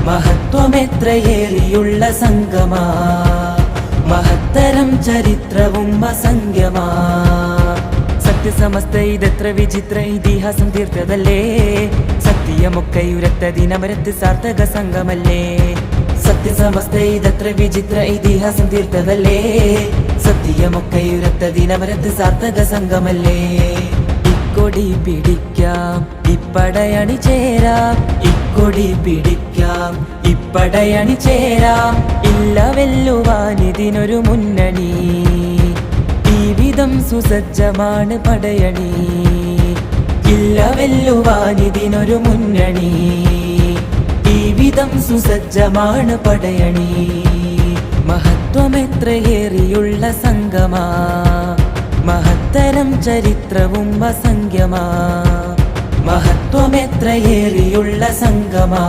മഹത്വമെത്രയേറിയുള്ള സംഗമാ, മഹത്തരം ചരിത്രവും അസംഖ്യമാ. സത്യസമസ്ത ഇതെത്ര വിചിത്ര ഇതിഹാസം തീർത്തതല്ലേ, സത്യമൊക്കെ ഉരത്തതിനമരത്ത് സാർത്ഥക സംഘമല്ലേ. സത്യസമസ്ത ഇതെത്ര വിചിത്ര ഇതിഹാസം തീർത്തതല്ലേ, സത്യമൊക്കെ ഉരത്തതിനമരത്ത് സാർത്ഥക സംഘമല്ലേ. ഇക്കൊടി പിടിക്കാം ഇപ്പടയണി ചേരാം, ഇക്കൊടി പിടിക്കാം ഇപ്പടയണി ചേരാം. ഇല്ല വെല്ലുവാനിതിനൊരു മുന്നണി, ഈ വിധം സുസജ്ജമാണ് പടയണി. ഇല്ല വെല്ലുവാനിതിനൊരു മുന്നണി, ഈ വിധം സുസജ്ജമാണ് പടയണി. മഹത്വമെത്രയേറിയുള്ള സംഗമാ, മഹത്തരം ചരിത്രവും അസംഖ്യമാ. മഹത്വമെത്രയേറിയുള്ള സംഗമാ.